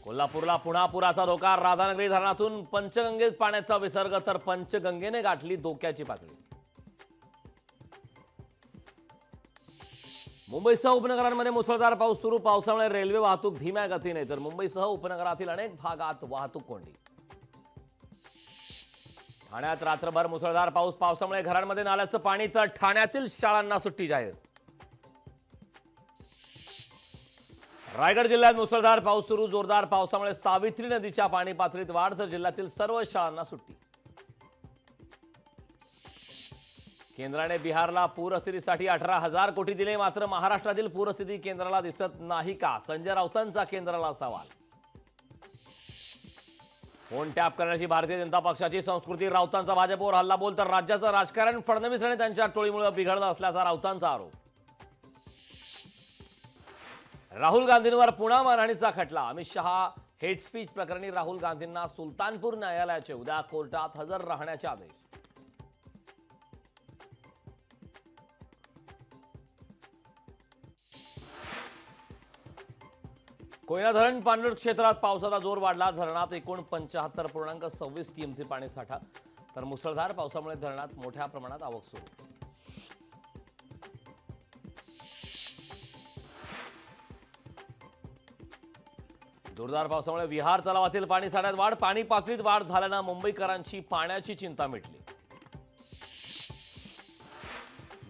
कोल्हापूरला पुन्हा पुराचा धोका. राधानगरी धरणातून पंचगंगेत पाण्याचा विसर्ग, तर पंचगंगेने गाठली धोक्याची पातळी. मुंबईसह उपनगरांमध्ये मुसळधार पाऊस सुरू. पावसामुळे रेल्वे वाहतूक धीम्या गतीने, तर मुंबईसह उपनगरातील अनेक भागात वाहतूक कोंडी. ठाण्यात रात्रभर मुसळधार पाऊस. पावसामुळे घरांमध्ये नाल्याचं पाणी, तर ठाण्यातील शाळांना सुट्टी जाहीर. रायगड जिल्ह्यात मुसळधार पाऊस सुरू. जोरदार पावसामुळे सावित्री नदीच्या पाणी पातळीत वाढ, तर जिल्ह्यातील सर्व शाळांना सुट्टी. केंद्राने बिहारला पूरस्थितीसाठी 18,000 कोटी दिले, मात्र महाराष्ट्रातील पूरस्थिती केंद्राला दिसत नाही का? संजय राऊतांचा केंद्राला सवाल. फोन टॅप करण्याची भारतीय जनता पक्षाची संस्कृती. राऊतांचा भाजपवर हल्लाबोल, तर राज्याचं राजकारण फडणवीस आणि त्यांच्या टोळीमुळे बिघडलं असल्याचा राऊतांचा आरोप. राहुल गांधींवर पुन्हा मारहाणीचा खटला. अमित शहा हेट स्पीच प्रकरणी राहुल गांधींना सुलतानपूर न्यायालयाचे उद्या कोर्टात हजर राहण्याचे आदेश. कोयना धरण पाणलोट क्षेत्रात पावसाचा जोर वाढला. धरणात एकूण 75.26 टीएमसी पाणी साठा, तर मुसळधार पावसामुळे धरणात मोठ्या प्रमाणात आवक सुरू. जोरदार पावसामुळे विहार तलावातील पाणी साठ्यात वाढ. पाणी पातळीत वाढ झाल्यानं मुंबईकरांची पाण्याची चिंता मिटली.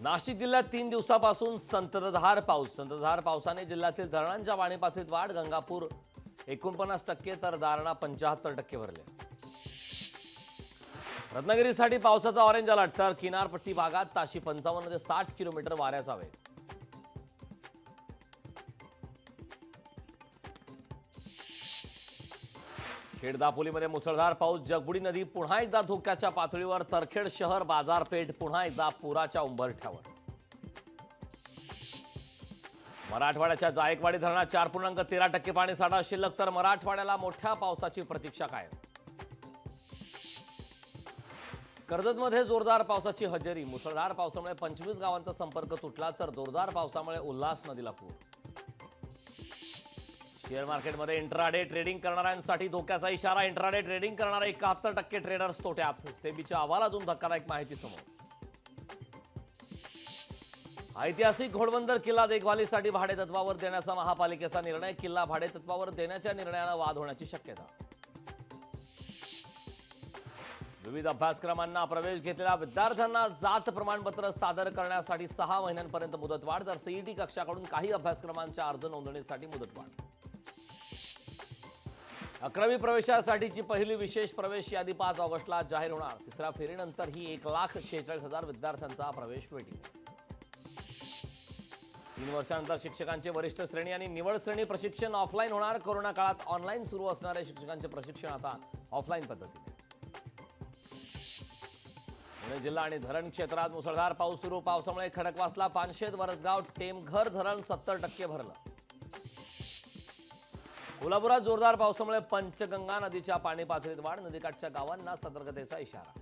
नाशिक जिल्ह्यात 3 दिवसापासून संततधार पाऊस. संततधार पावसाने जिल्ह्यातील धरणांच्या पाणी पातळीत वाढ. गंगापूर 49%, तर दारणा 75% भरले. रत्नागिरीसाठी पावसाचा ऑरेंज अलर्ट, तर किनारपट्टी भागात ताशी 55 ते 60 किलोमीटर वाऱ्याचा वेग. खेड दापोलीमध्ये मुसळधार पाऊस. जगबुडी नदी पुन्हा एकदा धोक्याच्या पातळीवर. तरखेड शहर बाजारपेठ पुन्हा एकदा पुराच्या उंबरठ्यावर. मराठवाड्याच्या जायकवाडी धरणात 4.13% पाणी साठा शिल्लक, तर मराठवाड्याला मोठ्या पावसाची प्रतीक्षा कायम. कर्जतमध्ये जोरदार पावसाची हजेरी. मुसळधार पावसामुळे 25 गावांचा संपर्क तुटला, तर जोरदार पावसामुळे उल्हास नदीला पूर. शेअर मार्केटमध्ये इंट्राडे ट्रेडिंग करणाऱ्यांसाठी धोक्याचा इशारा. इंट्राडे ट्रेडिंग करणारे 71% ट्रेडर्स तोट्यात. सेबीच्या अहवालातून धक्कादायक माहिती समोर. ऐतिहासिक घोडबंदर किल्ला देखभालीसाठी भाडेतत्वावर देण्याचा महापालिकेचा निर्णय. किल्ला भाडेतत्वावर देण्याच्या निर्णयाला वाद होण्याची शक्यता. विविध अभ्यासक्रमांना प्रवेश घेतलेल्या विद्यार्थ्यांना जात प्रमाणपत्र सादर करण्यासाठी 6 महिन्यांपर्यंत मुदतवाढ, तर सीईटी कक्षाकडून काही अभ्यासक्रमांच्या अर्ज नोंदणीसाठी मुदतवाढ. 11वी प्रवेशासाठीची पहिली विशेष प्रवेश यादी 5 ऑगस्टला जाहीर होणार. तिसऱ्या फेरीनंतर ही 1,46,000 विद्यार्थ्यांचा प्रवेश वेटिंग. 3 वर्षांनंतर शिक्षकांचे वरिष्ठ श्रेणी आणि निवड श्रेणी प्रशिक्षण ऑफलाईन होणार. कोरोना काळात ऑनलाईन सुरू असणारे शिक्षकांचे प्रशिक्षण आता ऑफलाईन पद्धतीने. पुणे जिल्हा आणि धरण क्षेत्रात मुसळधार पाऊस सुरू. पावसामुळे खडकवासला, पानशेत, वरसगाव, टेमघर धरण 70% भरलं. कोल्हापुरात जोरदार पावसामुळे पंचगंगा नदीच्या पाणी पातळीत वाढ. नदीकाठच्या गावांना सतर्कतेचा इशारा.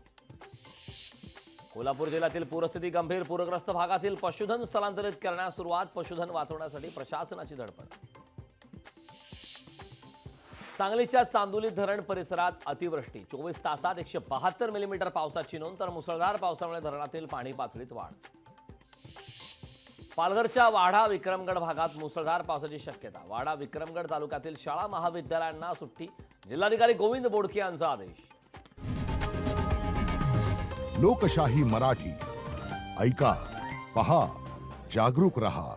कोल्हापूर जिल्ह्यातील पूरस्थिती गंभीर. पूरग्रस्त भागातील पशुधन स्थलांतरित करण्यास सुरुवात. पशुधन वाचवण्यासाठी प्रशासनाची धडपड. सांगलीच्या चांदोली धरण परिसरात अतिवृष्टी. 24 तासात 172 मिलीमीटर पावसाची नोंद, तर मुसळधार पावसामुळे धरणातील पाणी पातळीत वाढ. पालघरच्या वाडा विक्रमगड भागात मुसळधार पावसाची शक्यता. वाडा विक्रमगड तालुक्यातील शाळा महाविद्यालयांना सुट्टी. जिल्हाधिकारी गोविंद बोडके यांचा आदेश. लोकशाही मराठी ऐका, पहा, जागरूक रहा.